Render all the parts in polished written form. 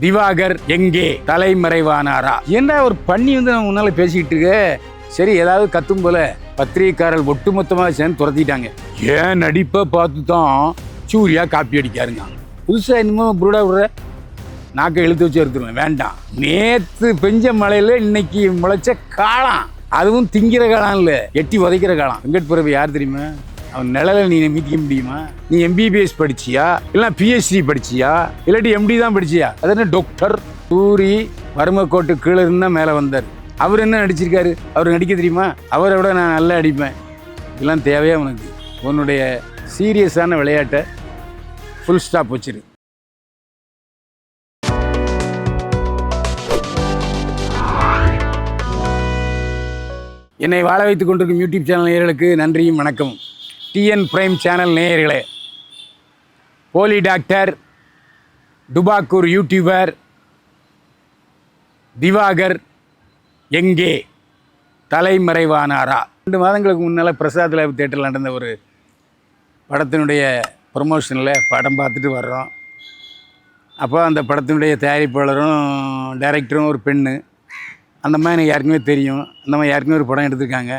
திவாகர் எங்கே தலைமறைவானாரா? என்ன ஒரு பண்ணி நம்ம முன்னால பேசிக்கிட்டு இருக்க. சரி, ஏதாவது கத்தும் போல பத்திரிகைக்காரர்கள் ஒட்டுமொத்தமாக சேர்ந்து துரத்திட்டாங்க. ஏன் நடிப்பை பார்த்து தான் சூர்யா காப்பி அடிக்காருங்க. புதுசாக இன்னமும் புருடா விடுற நாக்கை இழுத்து வச்சு எடுத்துருவேன். வேண்டாம். நேற்று பெஞ்ச மழையில இன்னைக்கு முளைச்ச காளான், அதுவும் திங்கிற காலம் இல்லை, எட்டி உதைக்கிற காலம். வெங்கட் பிரபு யார் தெரியுமா? அவன் நிழலை நீ மீட்டிக்க முடியுமா? நீ எம்பிபிஎஸ் படிச்சியா, இல்லை பிஹெச்டி படிச்சியா, இல்லாட்டி எம்டி தான் படிச்சியா? அது என்ன டாக்டர் சூரி வறுமைக்கோட்டு கீழே இருந்தா மேலே வந்தார். அவர் என்ன நடிச்சிருக்காரு? அவர் நடிக்க தெரியுமா? அவரை விட நான் நல்லா அடிப்பேன். இதெல்லாம் தேவையா உனக்கு? உன்னுடைய சீரியஸான விளையாட்டை ஃபுல் ஸ்டாப் வச்சிரு. என்னை வாழ வைத்துக் கொண்டிருக்கும் யூடியூப் சேனல் நேயர்களுக்கு நன்றியும் வணக்கமும். டிஎன் பிரைம் சேனல் நேயர்களே, போலி டாக்டர், டுபாக்கூர் யூடியூபர் திவாகர் எங்கே தலைமறைவானாரா? 2 மாதங்களுக்கு முன்னால் பிரசாத் லேப் தியேட்டரில் நடந்த ஒரு படத்தினுடைய ப்ரொமோஷனில் படம் பார்த்துட்டு வர்றோம். அப்போ அந்த படத்தினுடைய தயாரிப்பாளரும் டைரக்டரும் ஒரு பெண்ணு. அந்த மாதிரி எனக்கு யாருக்குமே தெரியும். அந்த மாதிரி யாருக்குமே ஒரு படம் எடுத்திருக்காங்க.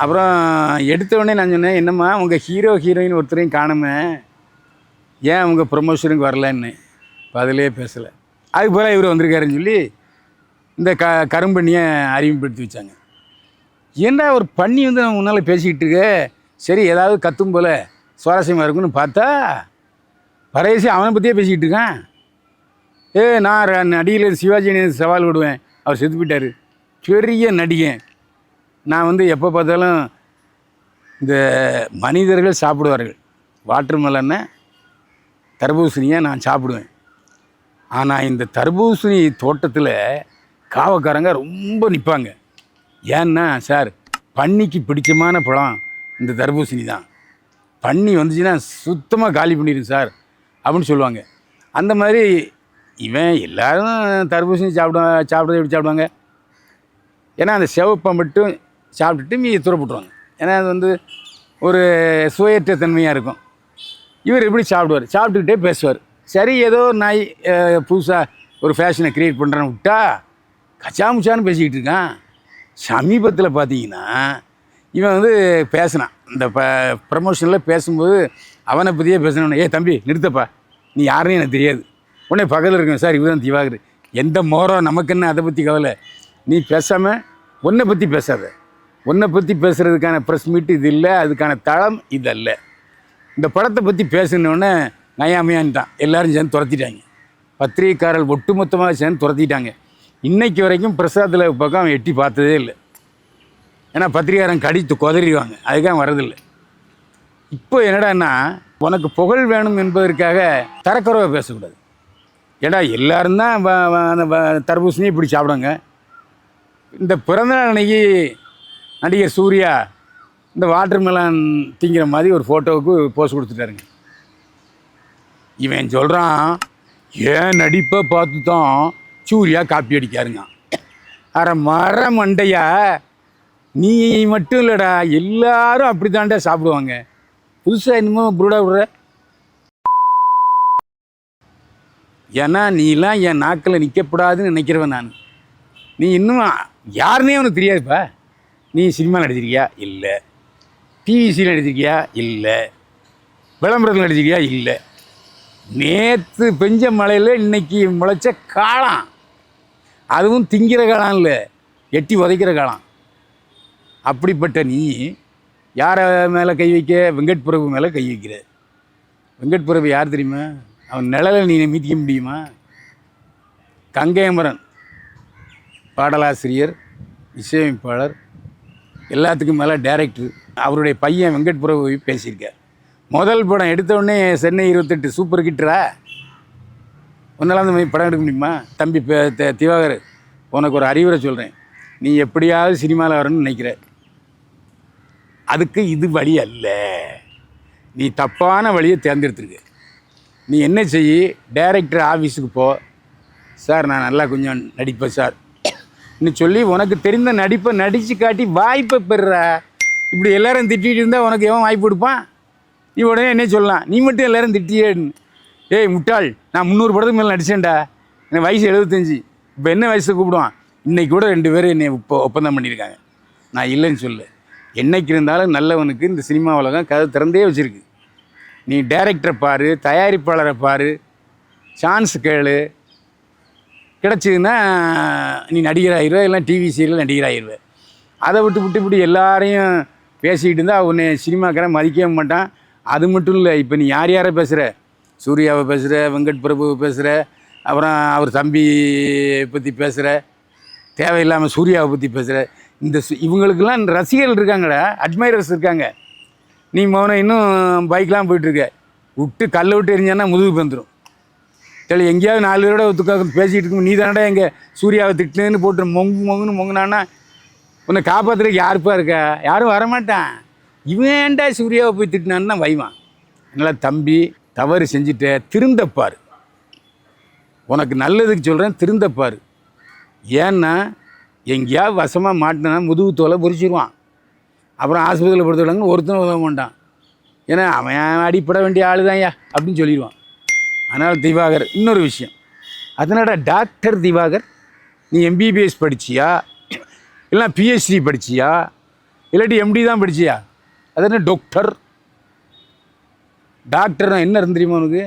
அப்புறம் எடுத்தவுடனே நான் சொன்னேன், என்னம்மா உங்கள் ஹீரோ ஹீரோயின் ஒருத்தரையும் காணுமே, ஏன் அவங்க ப்ரொமோஷனுக்கு வரலன்னு. இப்போ அதிலே பேசலை. அதுக்கு போல் இவர் வந்திருக்காருன்னு சொல்லி இந்த கரும்பண்ணியை அறிமுகப்படுத்தி வச்சாங்க. ஏன்டா ஒரு பண்ணி நம்ம முன்னால் பேசிக்கிட்டு இருக்க. சரி, ஏதாவது கத்தும் போல் சுவாரஸ்யமாக இருக்குன்னு பார்த்தா பரேசி அவனை பற்றியே பேசிக்கிட்டு இருக்கான். நான் நடிகர் சிவாஜி சவால் விடுவேன், அவர் செத்து போயிட்டார், பெரிய நடிகன். நான் எப்போ பார்த்தாலும் இந்த மனிதர்கள் சாப்பிடுவார்கள், வாட்டர் மெலனை தர்பூசணியை நான் சாப்பிடுவேன். ஆனால் இந்த தர்பூசணி தோட்டத்தில் காவக்காரங்க ரொம்ப நிற்பாங்க. ஏன்னா சார், பன்னிக்கு பிடிச்சமான பழம் இந்த தர்பூசணி தான், பன்னி வந்துச்சுன்னா சுத்தமாக காலி பண்ணிடும் சார் அப்படின்னு சொல்லுவாங்க. அந்த மாதிரி இவன் எல்லோரும் தர்பூசணி சாப்பிட்றது எப்படி சாப்பிடுவாங்க? ஏன்னா அந்த சிவப்பை மட்டும் சாப்பிட்டுட்டு மீதி துறப்பட்டுருவாங்க. ஏன்னா அது ஒரு சுவையற்ற தன்மையாக இருக்கும். இவர் எப்படி சாப்பிடுவார், சாப்பிட்டுக்கிட்டே பேசுவார். சரி, ஏதோ நாய் புதுசாக ஒரு ஃபேஷனை க்ரியேட் பண்ணுறான்னு விட்டா கச்சாமுச்சான்னு பேசிக்கிட்டு இருக்கான். சமீபத்தில் பார்த்தீங்கன்னா இவன் பேசினான். இந்த ப்ரமோஷனில் பேசும்போது அவனை பற்றியே பேசினான். தம்பி நிறுத்தப்பா, நீ யாருன்னு எனக்கு தெரியாது, உடனே பக்கத்தில் இருக்கேன் சார், இவர் தான் திவாகர். எந்த மோரம் நமக்கு என்ன, அதை பற்றி கவலை. நீ பேசாமல் உன்னை பற்றி பேசாத. உன்னை பற்றி பேசுகிறதுக்கான ப்ரெஸ் மீட் இது இல்லை, அதுக்கான தளம் இது அல்ல. இந்த படத்தை பற்றி பேசினோடனே நயாமையான்ட்டான். எல்லோரும் சேர்ந்து துரத்திட்டாங்க. பத்திரிகைக்காரர்கள் ஒட்டுமொத்தமாக சேர்ந்து துரத்திட்டாங்க. இன்றைக்கு வரைக்கும் பிரசாத்தில் பக்கம் அவன் எட்டி பார்த்ததே இல்லை. ஏன்னா பத்திரிகாரன் கடித்து குதறிடுவாங்க, அதுக்காக வரதில்லை. இப்போ என்னடான்னா, உனக்கு புகழ் வேணும் என்பதற்காக தரக்குறைவை பேசக்கூடாது. ஏடா எல்லோரும் தான் தர்பூசணியை இப்படி சாப்பிடுவாங்க. இந்த பிறந்தநாள் அன்னைக்கு நடிகர் சூர்யா இந்த வாட்டர் மெலன் திங்கிற மாதிரி ஒரு ஃபோட்டோவுக்கு போஸ்ட் கொடுத்துட்டாருங்க. இவன் சொல்கிறான், ஏன் நடிப்பை பார்த்து தான் சூர்யா காப்பி அடிக்காருங்க. அரை மர மண்டையா, நீ மட்டும் இல்லைடா, எல்லாரும் அப்படி தாண்டா சாப்பிடுவாங்க. புதுசாக இன்னமும் புருடா விடுற. ஏன்னா நீலாம் என் நாக்கில் நிற்கப்படாதுன்னு நினைக்கிறவன் நான். நீ இன்னும் யாருன்னே அவனுக்கு தெரியாதுப்பா. நீ சினிமா நடிச்சிருக்கியா? இல்லை. டிவிசியில் நடிச்சிருக்கியா? இல்லை. விளம்பரத்தில் நடிச்சிருக்கியா? இல்லை. நேற்று பெஞ்ச மழையில் இன்னைக்கு முளைச்ச காளான், அதுவும் திங்கிற காலம் இல்லை, எட்டி உதைக்கிற காலம். அப்படிப்பட்ட நீ யாரை மேலே கை வைக்க? வெங்கட் பிரபு மேலே கை வைக்கிற. வெங்கட் பிரபு யார் தெரியுமா? அவன் நிழலை நீ மீட்டிக்க முடியுமா? கங்கையமரன் பாடலாசிரியர், இசையமைப்பாளர், எல்லாத்துக்கும் மேலே டைரக்டர். அவருடைய பையன் வெங்கட் பிரபு பேசியிருக்கார். முதல் படம் எடுத்தவுடனே சென்னை 28 சூப்பர் ஹிட்டரா? ஒன்றால் அந்த மாதிரி படம் எடுக்க முடியுமா? தம்பி திவாகர், உனக்கு ஒரு அறிவுரை சொல்கிறேன். நீ எப்படியாவது சினிமாவில் வரணும்னு நினைக்கிற, அதுக்கு இது வழி அல்ல. நீ தப்பான வழியை தேர்ந்தெடுத்துருக்கு. நீ என்ன செய்ய, டைரக்டர் ஆஃபீஸுக்கு போ. சார், நான் நல்லா கொஞ்சம் நடிப்பேன் சார் ன்னு சொல்லி உனக்கு தெரிந்த நடிப்பை நடித்து காட்டி வாய்ப்பை பெறுற. இப்படி எல்லோரும் திட்டிகிட்டு இருந்தால் உனக்கு எவன் வாய்ப்பு கொடுப்பான்? நீ உடனே என்ன சொல்லலாம், நீ மட்டும் எல்லோரும் திட்டியேன்னு. ஏய் முட்டாள், நான் 300 படத்துக்கு மேலே நடித்தேன்டா, எனக்கு வயசு 75, இப்போ என்ன வயசு கூப்பிடுவான். இன்றைக்கி கூட 2 பேர் என்னை இப்போ ஒப்பந்தம் பண்ணியிருக்காங்க. நான் இல்லைன்னு சொல்லு. என்னைக்கு இருந்தாலும் நல்லவனுக்கு இந்த சினிமா உலகம் கதை திறந்தே வச்சுருக்கு. நீ டைரக்டரை பாரு, தயாரிப்பாளரை பாரு, சான்ஸ் கேளு, கிடச்சிதுன்னா நீ நடிகராகிடுவே, இல்லை டிவி சீரியல் நடிகராகிடுவேன். அதை விட்டு இப்படி எல்லாரையும் பேசிக்கிட்டு இருந்தால் உன்னை சினிமாக்காரன் மதிக்கவே மாட்டான். அது மட்டும் இல்லை, இப்போ நீ யாரை பேசுகிற, சூர்யாவை பேசுகிற, வெங்கட் பிரபுவை பேசுகிற, அப்புறம் அவர் தம்பி பற்றி பேசுகிற, தேவையில்லாமல் சூர்யாவை பற்றி பேசுகிற, இந்த இவங்களுக்கெல்லாம் ரசிகர்கள் இருக்காங்கடா, அட்மைரர்ஸ் இருக்காங்க. நீ மௌனம் இன்னும் பைக்கெலாம் போயிட்டுருக்க, விட்டு கல்லை விட்டு எரிஞ்சான்னா முதுகு வந்துடும். சரி, எங்கேயாவது 4 பேரோட ஒத்துக்காக பேசிகிட்டு இருக்கும், நீ தானடா எங்கள் சூர்யாவை திட்டுன்னு போட்டு மொங்குனான்னா உன்னை காப்பாற்றுறதுக்கு யாருப்பா இருக்கா? யாரும் வரமாட்டான். இவன் ஏன்டா சூர்யாவை போய் திட்டினான்னு தான் வைவான். அதனால் தம்பி, தவறு செஞ்சுட்ட, திருந்தப்பார். உனக்கு நல்லதுக்கு சொல்கிறேன், திருந்தப்பார். ஏன்னா எங்கேயாவது வசமாக மாட்டினா முதுகு தோலை பொறிச்சிடுவான். அப்புறம் ஆஸ்பத்திரியில் படுத்துவிடாங்க, ஒருத்தனும் உதவ மாட்டான். ஏன்னா அவன் அடிப்பட வேண்டிய ஆள் தான்யா அப்படின்னு சொல்லிடுவான். அதனால் திவாகர், இன்னொரு விஷயம், அதனால டாக்டர் திவாகர், நீ எம்பிபிஎஸ் படிச்சியா, இல்லை பிஹெச்டி படிச்சியா, இல்லாட்டி எம்டி தான் படிச்சியா? அது என்ன டாக்டர்? டாக்டர்னா என்ன இருந்து தெரியுமா உனக்கு?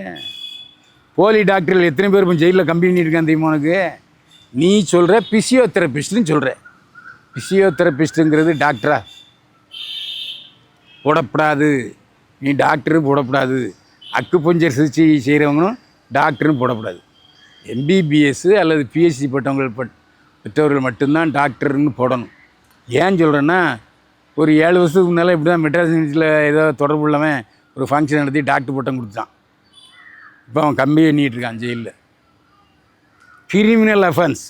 போலி டாக்டர்கள் எத்தனை பேர் இப்போ ஜெயிலில் கம்பெனி இருக்கான் தெரியுமா உனக்கு? நீ சொல்கிற பிசியோதெரபிஸ்ட்னு சொல்கிற. பிசியோதெரபிஸ்ட்டுங்கிறது டாக்டரா? போடப்படாது. நீ டாக்டரு போடப்படாது. அக்குபஞ்சர் சிகிச்சை செய்கிறவங்களும் டாக்டரும் போடக்கூடாது. எம்பிபிஎஸ் அல்லது பிஹெச்டி பெற்றவர்கள் மட்டும்தான் டாக்டர்னு போடணும். ஏன் சொல்கிறேன்னா, ஒரு 7 வருஷத்துக்கு முன்னால் இப்படி தான் மெட்ராஸ் யூனிவர்சிட்டியில் ஏதோ தொடர்பு இல்லாமல் ஒரு ஃபங்க்ஷன் நடத்தி டாக்டர் பட்டம் கொடுத்தான். இப்போ அவன் கம்பி எண்ணிகிட்டு இருக்கான் ஜெயிலில். Criminal offence.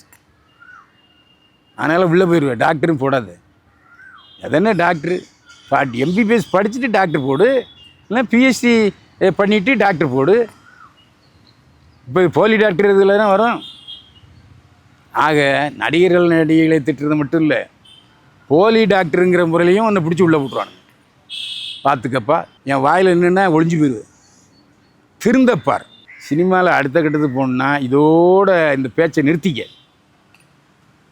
அதனால் உள்ளே போயிடுவேன். டாக்டரும் போடாது. அதென்ன டாக்டரு? எம்பிபிஎஸ் படிச்சுட்டு டாக்டர் போடு, இல்லை பிஹெச்டி பண்ணிவிட்டு டாக்டர் போடு. இப்போ போலி டாக்டர் இதில் தான் வரும். ஆக நடிகர்களை திட்டுறது மட்டும் இல்லை, போலி டாக்டருங்கிற முறையிலையும் உன்னை பிடிச்சி உள்ளே விட்ருவானுங்க. பார்த்துக்கப்பா, என் வாயில் என்னென்னா ஒளிஞ்சு போயிடுவேன். திருந்தப்பார். சினிமாவில் அடுத்த கட்டத்துக்கு போகணுன்னா இதோட இந்த பேச்சை நிறுத்திக்க.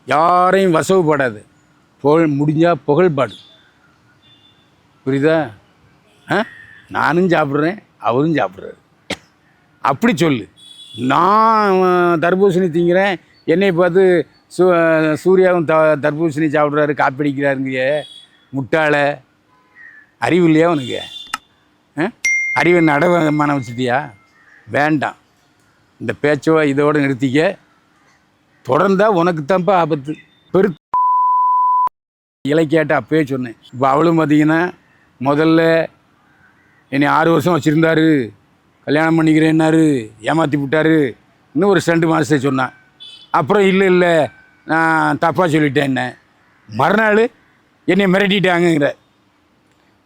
யாரையும் வசவுப்படாது. முடிஞ்சால் புகழ்பாடு. புரியுதா? நானும் சாப்பிட்றேன், அவரும் சாப்பிட்றாரு, அப்படி சொல்லு. நான் தர்பூசணி திங்கிறேன், என்னை பார்த்து சூர்யாவும் தர்பூசணி சாப்பிட்றாரு, காப்பி அடிக்கிறாருங்க. முட்டாளை, அறிவு இல்லையா உனக்கு? அறிவை நடவமான வச்சுட்டியா? வேண்டாம். இந்த பேச்சோ இதோடு நிறுத்திக்க. தொடர்ந்தால் உனக்கு தான்ப்பா ஆபத்து. இலக்கியாட்ட அப்பயே சொன்னேன். இப்போ அவளும் பார்த்தீங்கன்னா, முதல்ல என்னை 6 வருஷம் வச்சுருந்தாரு, கல்யாணம் பண்ணிக்கிறேன்னாரு, ஏமாற்றி விட்டார், இன்னும் ஒரு 2 மாதத்தை சொன்னான். அப்புறம் இல்லை நான் தப்பாக சொல்லிட்டேன். என்ன மறுநாள் என்னை மிரட்டிட்டாங்கிற.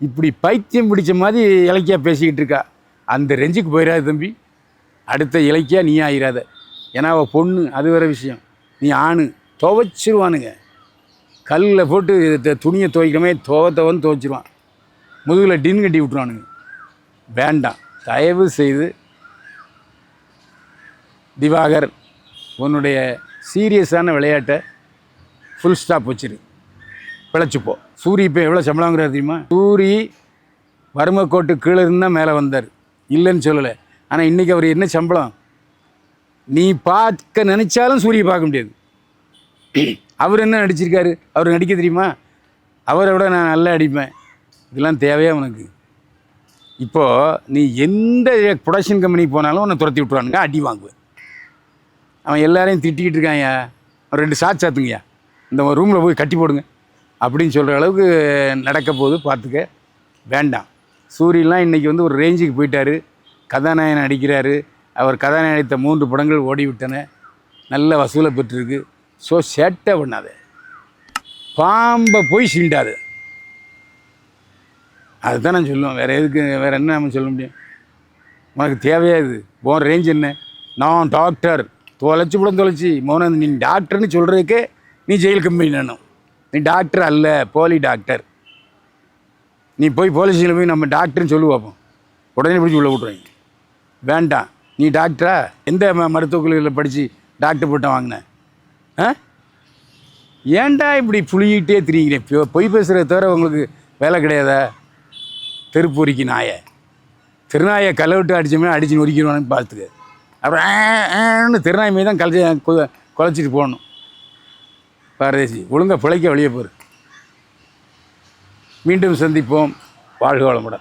இப்படி பைத்தியம் பிடிச்ச மாதிரி இலக்கியா பேசிக்கிட்டு இருக்கா. அந்த ரெஞ்சுக்கு போயிடாது தம்பி. அடுத்த இலக்கியா நீ ஆயிராத. ஏன்னா அவள் பொண்ணு, அது வேறு விஷயம். நீ ஆணு, துவைச்சிருவானுங்க. கல்லில் போட்டு துணியை துவைக்கிறமே துவன்னு துவைச்சிருவான். முதுகில் டின் கட்டி விட்ருவானுங்க. வேண்டாம். தயவு செய்து திவாகர், உன்னுடைய சீரியஸான விளையாட்டை ஃபுல் ஸ்டாப் வச்சிரு. பிழைச்சிப்போ. சூரி இப்போ எவ்வளோ சம்பளங்கிறார் தெரியுமா? சூரி வறுமைக்கோட்டு கீழே இருந்தால் மேலே வந்தார், இல்லைன்னு சொல்லலை. ஆனால் இன்றைக்கி அவர் என்ன சம்பளம்? நீ பார்க்க நினச்சாலும் சூரியை பார்க்க முடியாது. அவர் என்ன நடிச்சிருக்காரு? அவர் நடிக்க தெரியுமா? அவரை விட நான் நல்லா அடிப்பேன். இதெல்லாம் தேவையா உனக்கு? இப்போது நீ எந்த ப்ரொடக்ஷன் கம்பெனிக்கு போனாலும் உன்னை துரத்தி விட்ருவானுங்க, அடி வாங்குவேன். அவன் எல்லாரையும் திட்டிக்கிட்டு இருக்காங்க. 2 ஷாட் சாத்துங்கய்யா, இந்த ரூமில் போய் கட்டி போடுங்க அப்படின்னு சொல்கிற அளவுக்கு நடக்க போகுது. பார்த்துக்க. வேண்டாம். சூரியலாம் இன்றைக்கி ஒரு ரேஞ்சுக்கு போயிட்டார். கதாநாயகன் அடிக்கிறாரு. அவர் கதாநாயகத்தை 3 படங்கள் ஓடிவிட்டன, நல்ல வசூலை பெற்றிருக்கு. ஸோ சேட்டை பண்ணாத, பாம்பை போய் சீண்டாது. அதுதான் நான் சொல்லுவேன். வேறு எதுக்கு, வேறு என்ன நம்ம சொல்ல முடியும்? உனக்கு தேவையா இது? போன ரேஞ்ச் என்ன? நான் டாக்டர், தொலைச்சி மோனன். நீ டாக்டர்னு சொல்கிறதுக்கு நீ ஜெயில் கம்பெனி வேணும். நீ டாக்டர் அல்ல, போலி டாக்டர். நீ போய் போலீஸ் ஸ்டேஷனில் போய் நம்ம டாக்டர்னு சொல்லி பார்ப்போம், உடனே பிடிச்சி உள்ள விட்ருவாங்க. வேண்டாம். நீ டாக்டரா? எந்த மருத்துவக் கல்லூரியில் படித்து டாக்டர் பட்டம் வாங்கின? ஆ, ஏன்டா இப்படி புளியிட்டே திரிகிறேன்? பொய் பேசுகிறத தவிர உங்களுக்கு வேலை கிடையாதா? தெருப்பொறிக்கு நாயை, திருநாயை களை விட்டு அடித்தோம்னா அடித்து நொறுக்கிடுவானு பார்த்துக்க. அப்புறம் ஏன்னு திருநாய் மீது தான் குலைச்சிட்டு போகணும். பாரதேசி, ஒழுங்காக பிழைக்க வழியே போரு. மீண்டும் சந்திப்போம். வாழ்க வளமுடன்.